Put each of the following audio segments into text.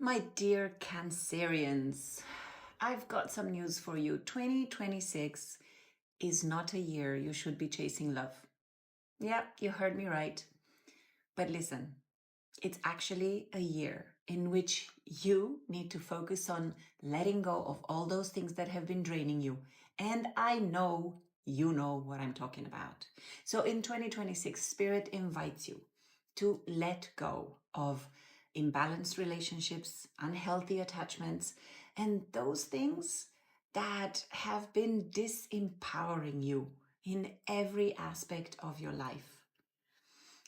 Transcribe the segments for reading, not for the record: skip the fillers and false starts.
My dear Cancerians, I've got some news for you. 2026 is not a year you should be chasing love. Yeah, you heard me right. But listen, it's actually a year in which you need to focus on letting go of all those things that have been draining you. And I know you know what I'm talking about. So in 2026, Spirit invites you to let go of imbalanced relationships, unhealthy attachments, and those things that have been disempowering you in every aspect of your life.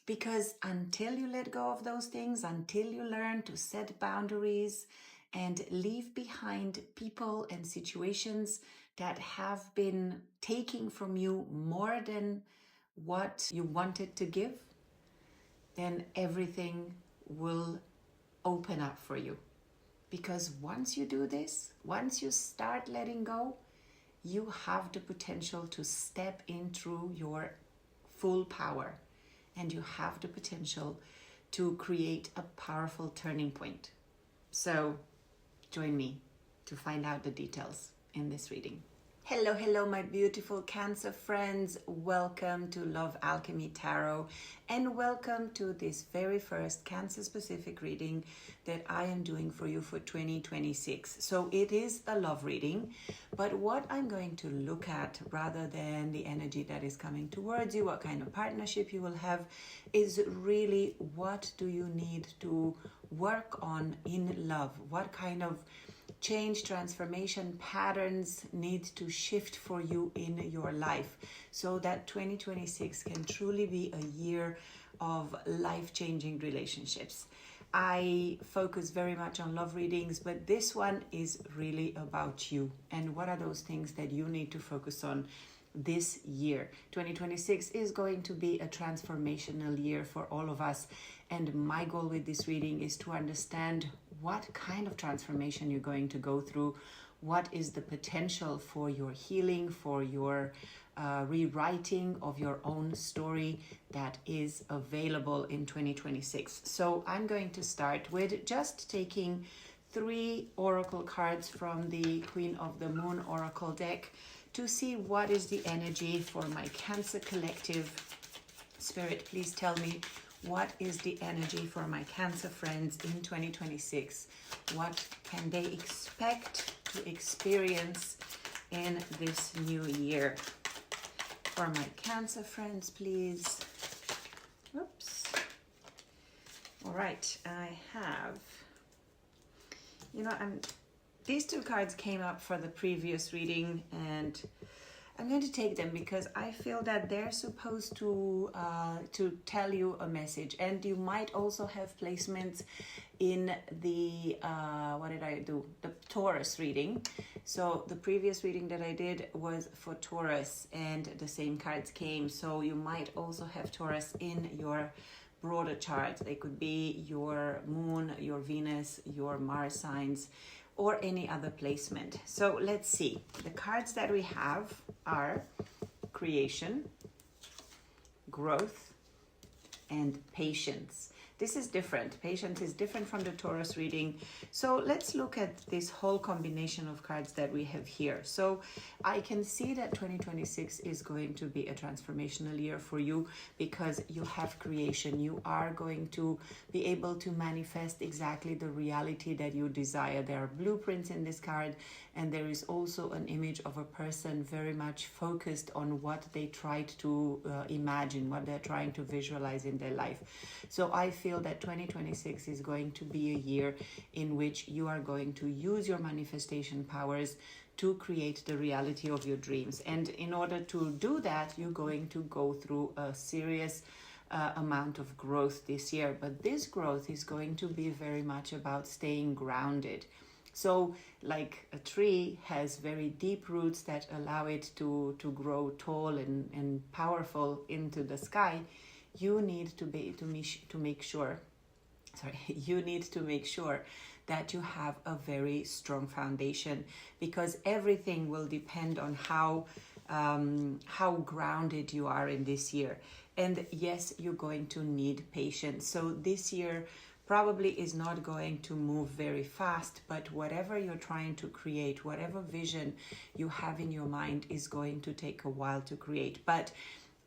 Because until you let go of those things, until you learn to set boundaries and leave behind people and situations that have been taking from you more than what you wanted to give, then everything will open up for you. Because once you do this, once you start letting go, you have the potential to step into your full power. And you have the potential to create a powerful turning point. So join me to find out the details in this reading. Hello, my beautiful Cancer friends. Welcome to Love Alchemy Tarot and welcome to this very first Cancer-specific reading that I am doing for you for 2026. So it is a love reading, but what I'm going to look at rather than the energy that is coming towards you, what kind of partnership you will have, is really what do you need to work on in love? What kind of change, transformation patterns need to shift for you in your life so that 2026 can truly be a year of life-changing relationships. I focus very much on love readings, but this one is really about you and what are those things that you need to focus on this year. 2026 is going to be a transformational year for all of us, and my goal with this reading is to understand what kind of transformation you're going to go through, what is the potential for your healing, for your rewriting of your own story that is available in 2026. So I'm going to start with just taking 3 oracle cards from the Queen of the Moon oracle deck to see what is the energy for my Cancer collective. Spirit, please tell me, what is the energy for my Cancer friends in 2026? What can they expect to experience in this new year? For my Cancer friends, please. Oops. All right, I have, these 2 cards came up for the previous reading, and I'm going to take them because I feel that they're supposed to tell you a message. And you might also have placements in the, the Taurus reading. So the previous reading that I did was for Taurus and the same cards came. So you might also have Taurus in your broader chart. They could be your Moon, your Venus, your Mars signs, or any other placement. So let's see. The cards that we have are creation, growth, and patience. This is different. Patience is different from the Taurus reading. So let's look at this whole combination of cards that we have here. So I can see that 2026 is going to be a transformational year for you because you have creation. You are going to be able to manifest exactly the reality that you desire. There are blueprints in this card, and there is also an image of a person very much focused on what they tried to imagine, what they're trying to visualize in their life. So I feel that 2026 is going to be a year in which you are going to use your manifestation powers to create the reality of your dreams. And in order to do that, you're going to go through a serious amount of growth this year. But this growth is going to be very much about staying grounded. So like a tree has very deep roots that allow it to grow tall and powerful into the sky, you need to make sure that you have a very strong foundation, because everything will depend on how grounded you are in this year. And yes, you're going to need patience. So this year probably is not going to move very fast, but whatever you're trying to create, whatever vision you have in your mind is going to take a while to create. But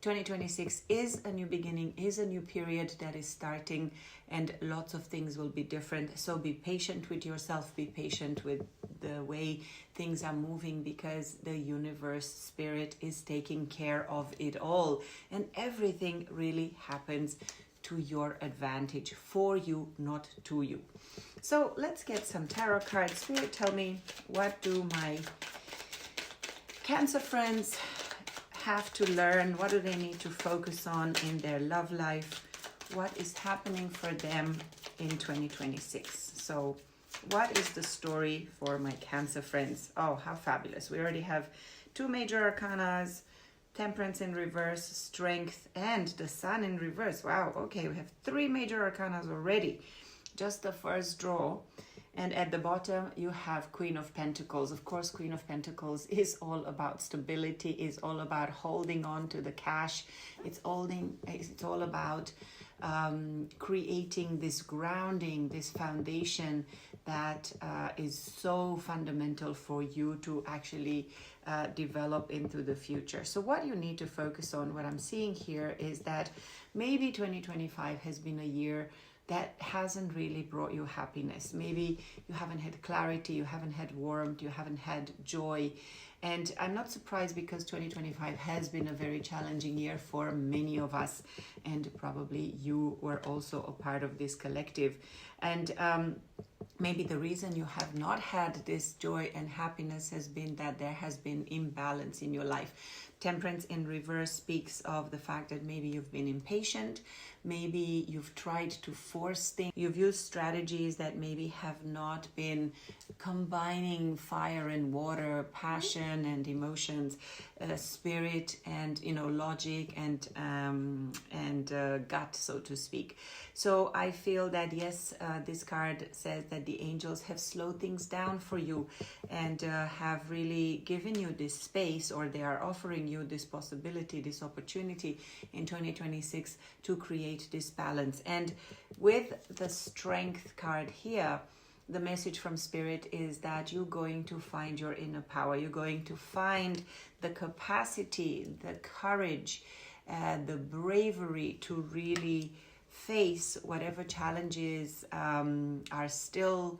2026 is a new beginning, is a new period that is starting, and lots of things will be different. So be patient with yourself, be patient with the way things are moving, because the universe, spirit is taking care of it all, and everything really happens to your advantage, for you, not to you. So let's get some tarot cards. Spirit, tell me, what do my Cancer friends have to learn? What do they need to focus on in their love life? What is happening for them in 2026? So what is the story for my Cancer friends? Oh, how fabulous. We already have 2 major arcanas, Temperance in reverse, Strength, and the Sun in reverse. Wow, okay, we have 3 major arcanas already. Just the first draw. And at the bottom, you have Queen of Pentacles. Of course, Queen of Pentacles is all about stability, is all about holding on to the cash. It's all about creating this grounding, this foundation that is so fundamental for you to actually develop into the future. So what you need to focus on, what I'm seeing here, is that maybe 2025 has been a year that hasn't really brought you happiness. Maybe you haven't had clarity, you haven't had warmth, you haven't had joy. And I'm not surprised, because 2025 has been a very challenging year for many of us, and probably you were also a part of this collective. And maybe the reason you have not had this joy and happiness has been that there has been imbalance in your life. Temperance in reverse speaks of the fact that maybe you've been impatient, maybe you've tried to force things, you've used strategies that maybe have not been combining fire and water, passion and emotions, spirit and logic and gut, so to speak. So I feel that yes, this card says that the angels have slowed things down for you and have really given you this space, or they are offering you this possibility, this opportunity in 2026 to create this balance. And with the Strength card here, the message from Spirit is that you're going to find your inner power. You're going to find the capacity, the courage, the bravery to really face whatever challenges are still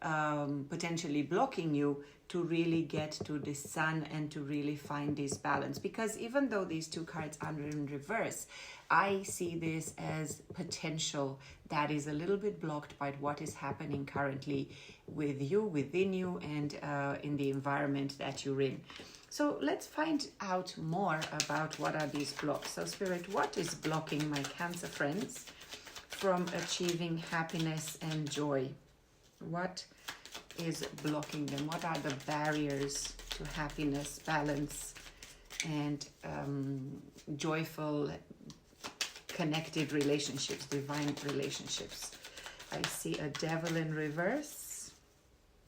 potentially blocking you, to really get to the Sun and to really find this balance. Because even though these 2 cards are in reverse, I see this as potential that is a little bit blocked by what is happening currently with you, within you, and in the environment that you're in. So let's find out more about what are these blocks. So Spirit, what is blocking my Cancer friends from achieving happiness and joy? What is blocking them? What are the barriers to happiness, balance, and joyful, connected relationships, divine relationships? I see a Devil in reverse.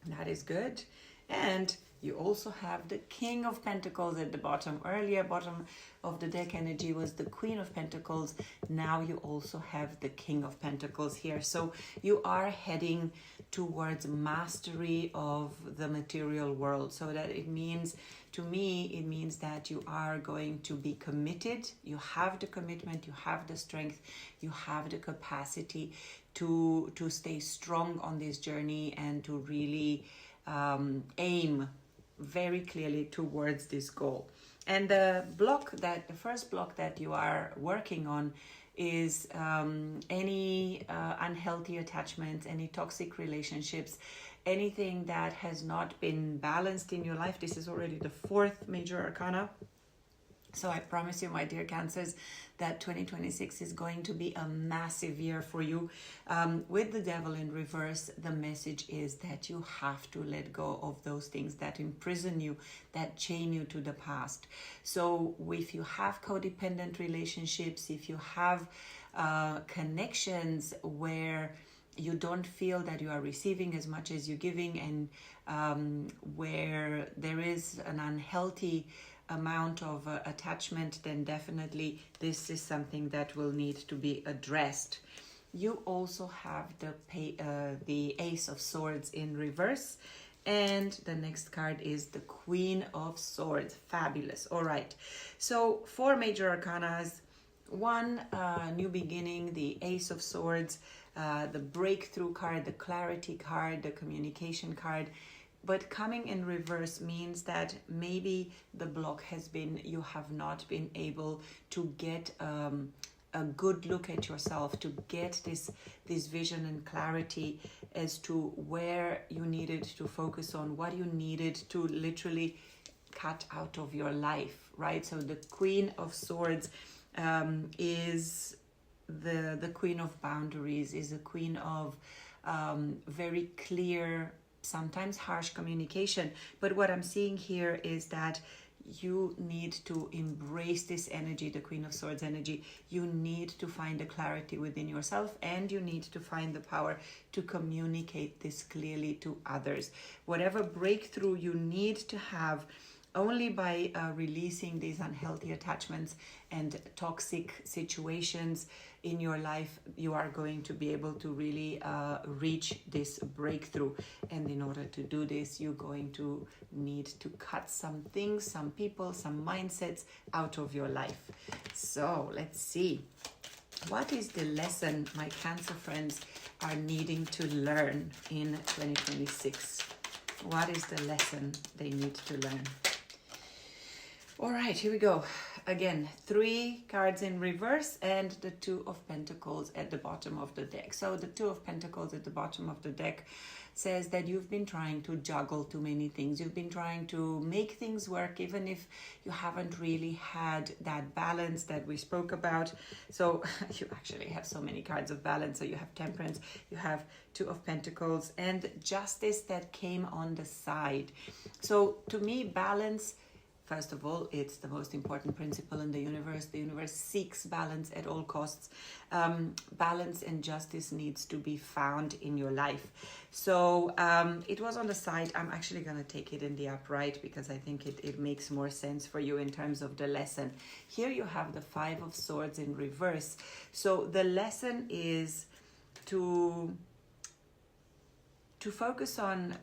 That is good. And you also have the King of Pentacles at the bottom. Earlier, bottom of the deck energy was the Queen of Pentacles. Now you also have the King of Pentacles here. So you are heading towards mastery of the material world. So that it means, to me, it means that you are going to be committed. You have the commitment, you have the strength, you have the capacity to stay strong on this journey and to really aim very clearly towards this goal. And the first block that you are working on is any unhealthy attachments, any toxic relationships, anything that has not been balanced in your life. This is already the 4th major arcana. So I promise you, my dear Cancers, that 2026 is going to be a massive year for you. With the Devil in reverse, the message is that you have to let go of those things that imprison you, that chain you to the past. So if you have codependent relationships, if you have connections where you don't feel that you are receiving as much as you're giving, and where there is an unhealthy amount of attachment, then definitely this is something that will need to be addressed. you also have the Ace of Swords in reverse. And the next card is the Queen of Swords. Fabulous. All right. So 4 major arcanas. 1, new beginning, the Ace of Swords, the breakthrough card, the clarity card, the communication card. But coming in reverse means that maybe the block has been you have not been able to get a good look at yourself, to get this vision and clarity as to where you needed to focus on, what you needed to literally cut out of your life, right? So the Queen of Swords is the queen of boundaries, is a queen of very clear, sometimes harsh communication. But what I'm seeing here is that you need to embrace this energy, the Queen of Swords energy. You need to find the clarity within yourself, and you need to find the power to communicate this clearly to others. Whatever breakthrough you need to have, only by releasing these unhealthy attachments and toxic situations in your life, you are going to be able to really reach this breakthrough. And in order to do this, you're going to need to cut some things, some people, some mindsets out of your life. So let's see. What is the lesson my Cancer friends are needing to learn in 2026? What is the lesson they need to learn? All right, here we go. Again, 3 cards in reverse and the 2 of Pentacles at the bottom of the deck. So the 2 of Pentacles at the bottom of the deck says that you've been trying to juggle too many things. You've been trying to make things work, even if you haven't really had that balance that we spoke about. So you actually have so many cards of balance. So you have Temperance, you have 2 of Pentacles, and Justice that came on the side. So to me, balance, first of all, it's the most important principle in the universe. The universe seeks balance at all costs. Balance and justice needs to be found in your life. So it was on the side. I'm actually going to take it in the upright because I think it makes more sense for you in terms of the lesson. Here you have the 5 of Swords in reverse. So the lesson is to focus on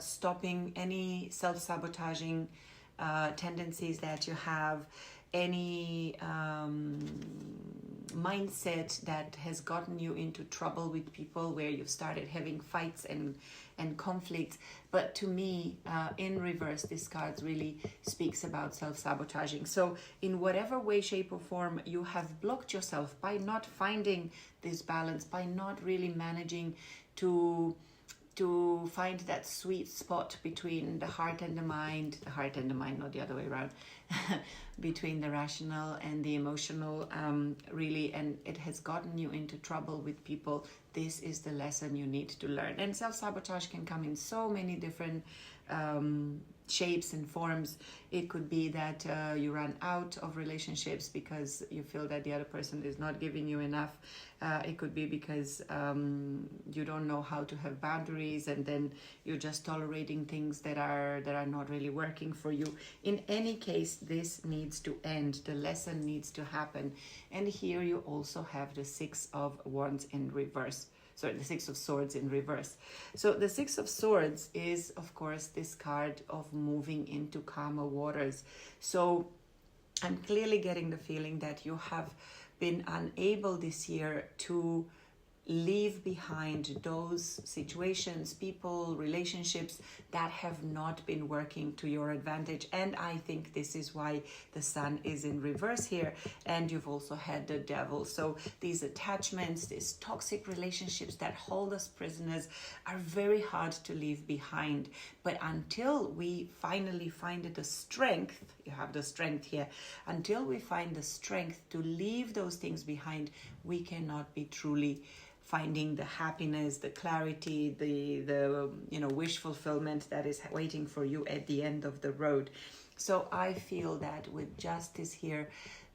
stopping any self-sabotaging tendencies that you have, any mindset that has gotten you into trouble with people where you've started having fights and conflicts. But to me, in reverse, this card really speaks about self-sabotaging. So in whatever way, shape or form you have blocked yourself by not finding this balance, by not really managing to find that sweet spot between the heart and the mind, not the other way around, between the rational and the emotional, really, and it has gotten you into trouble with people. This is the lesson you need to learn. And self-sabotage can come in so many different shapes and forms. It could be that you run out of relationships because you feel that the other person is not giving you enough. It could be because you don't know how to have boundaries, and then you're just tolerating things that are not really working for you. In any case, this needs to end. The lesson needs to happen. And here you also have the 6 of Wands in reverse. Sorry, the 6 of Swords in reverse. So the 6 of Swords is, of course, this card of moving into calmer waters. So I'm clearly getting the feeling that you have been unable this year to leave behind those situations, people, relationships that have not been working to your advantage. And I think this is why the Sun is in reverse here. And you've also had the Devil. So these attachments, these toxic relationships that hold us prisoners are very hard to leave behind. But until we finally find the strength, you have the strength here, until we find the strength to leave those things behind, we cannot be truly finding the happiness, the clarity, the wish fulfillment that is waiting for you at the end of the road. So I feel that with Justice here,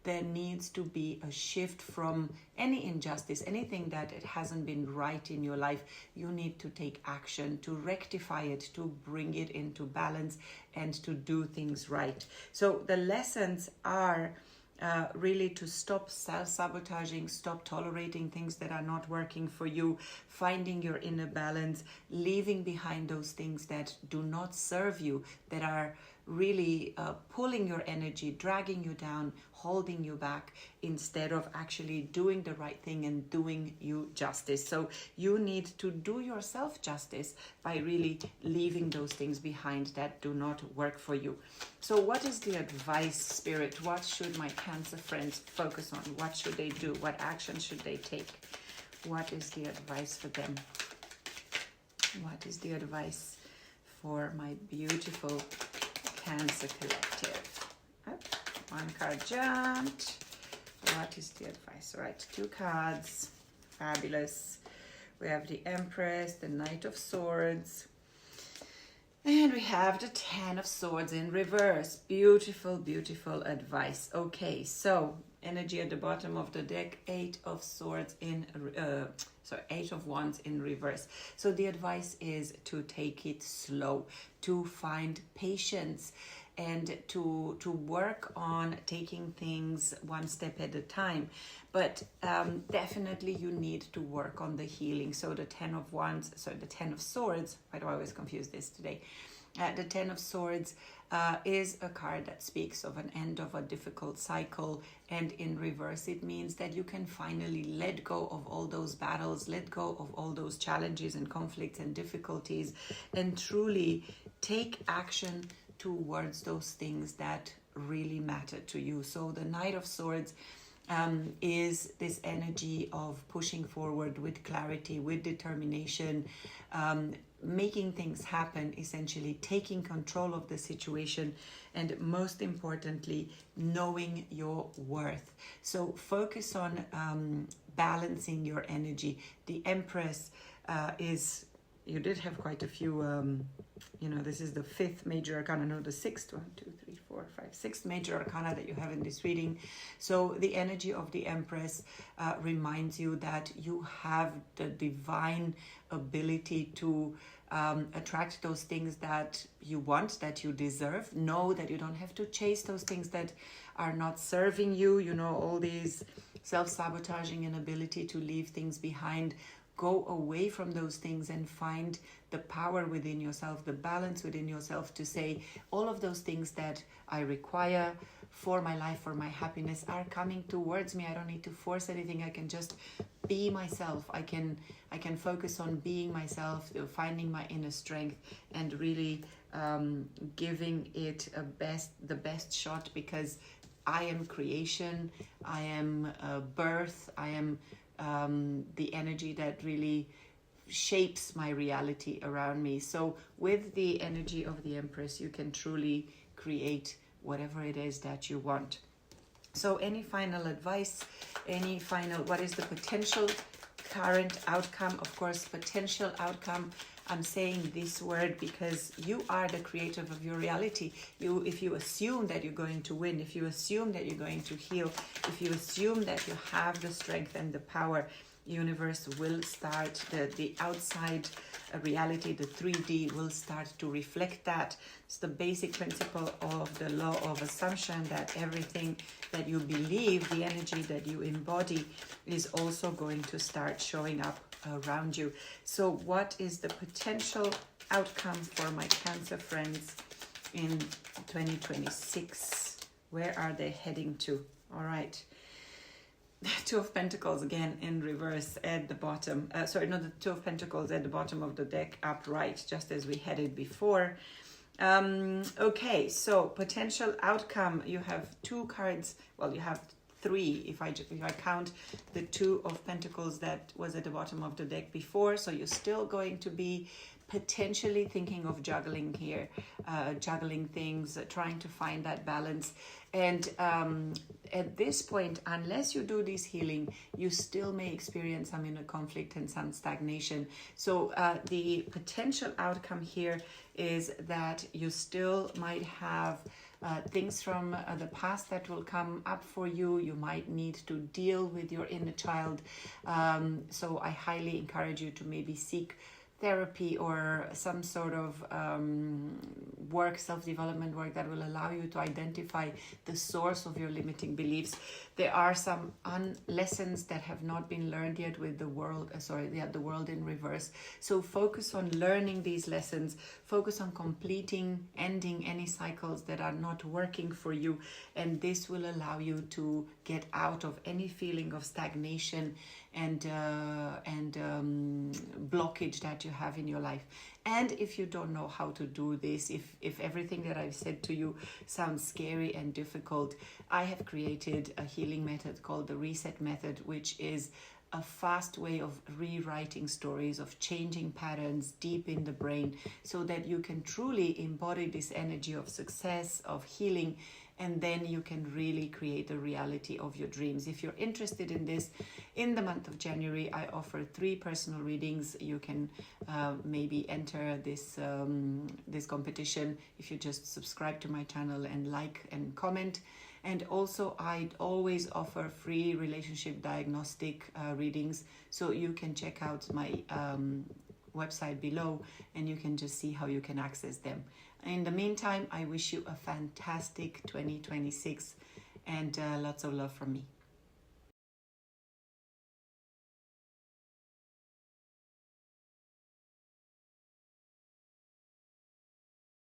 there needs to be a shift from any injustice, anything that it hasn't been right in your life. You need to take action to rectify it, to bring it into balance and to do things right. So the lessons are really to stop self-sabotaging, stop tolerating things that are not working for you, finding your inner balance, leaving behind those things that do not serve you, that are really pulling your energy, dragging you down, holding you back, instead of actually doing the right thing and doing you justice. So you need to do yourself justice by really leaving those things behind that do not work for you. So what is the advice, Spirit? What should my Cancer friends focus on? What should they do? What action should they take? What is the advice for them? What is the advice for my beautiful Cancer collective? Oh, one card jumped. What is the advice? All right, 2 cards. Fabulous. We have the Empress, the Knight of Swords, and we have the 10 of Swords in reverse. Beautiful, beautiful advice. Okay, so energy at the bottom of the deck, 8 of Swords in, 8 of Wands in reverse. So the advice is to take it slow, to find patience, and to work on taking things one step at a time. But definitely you need to work on the healing. So the 10 of Wands, the 10 of Swords, why do I always confuse this today? The 10 of Swords is a card that speaks of an end of a difficult cycle, and in reverse it means that you can finally let go of all those battles, let go of all those challenges and conflicts and difficulties, and truly take action towards those things that really matter to you. So the Knight of Swords is this energy of pushing forward with clarity, with determination, making things happen, essentially taking control of the situation, and most importantly, knowing your worth. So focus on balancing your energy. The Empress is, you did have quite a few, this is the 5th major arcana, no, the 6th, 1, 2, 3, 4, 5, 6th major arcana that you have in this reading. So the energy of the Empress reminds you that you have the divine ability to attract those things that you want, that you deserve. Know that you don't have to chase those things that are not serving you, all these self-sabotaging inability to leave things behind. Go away from those things and find the power within yourself, the balance within yourself to say, all of those things that I require for my life, for my happiness, are coming towards me. I don't need to force anything. I can just be myself. I can focus on being myself, finding my inner strength, and really giving it the best shot, because I am creation, I am birth, I am the energy that really shapes my reality around me. So with the energy of the Empress, you can truly create whatever it is that you want. So any final advice, what is the potential current outcome? Of course, potential outcome, I'm saying this word because you are the creator of your reality. If you assume that you're going to win, if you assume that you're going to heal, if you assume that you have the strength and the power, universe will start, the outside reality, the 3D will start to reflect that. It's the basic principle of the law of assumption, that everything that you believe, the energy that you embody, is also going to start showing up around you. So what is the potential outcome for my Cancer friends in 2026? Where are they heading to? All right. Two of Pentacles again in reverse at the bottom. The Two of Pentacles at the bottom of the deck upright, just as we had it before. Okay, so potential outcome. You have 2 cards. Well, you have 3 if I count the Two of Pentacles that was at the bottom of the deck before. So you're still going to be potentially thinking of juggling here, juggling things, trying to find that balance. And at this point, unless you do this healing, you still may experience some inner conflict and some stagnation. So the potential outcome here is that you still might have things from the past that will come up for you. You might need to deal with your inner child. So I highly encourage you to maybe seek therapy or some sort of work, self-development work that will allow you to identify the source of your limiting beliefs. There are some lessons that have not been learned yet with the world, the world in reverse. So focus on learning these lessons, focus on completing, ending any cycles that are not working for you, and this will allow you to get out of any feeling of stagnation and blockage that you have in your life. And if you don't know how to do this, if everything that I've said to you sounds scary and difficult, I have created a healing method called the Reset Method, which is a fast way of rewriting stories, of changing patterns deep in the brain, so that you can truly embody this energy of success, of healing, and then you can really create the reality of your dreams. If you're interested in this, in the month of January, I offer 3 personal readings. You can maybe enter this this competition if you just subscribe to my channel and like and comment. And also, I always offer free relationship diagnostic readings, so you can check out my website below and you can just see how you can access them. In the meantime, I wish you a fantastic 2026 and lots of love from me.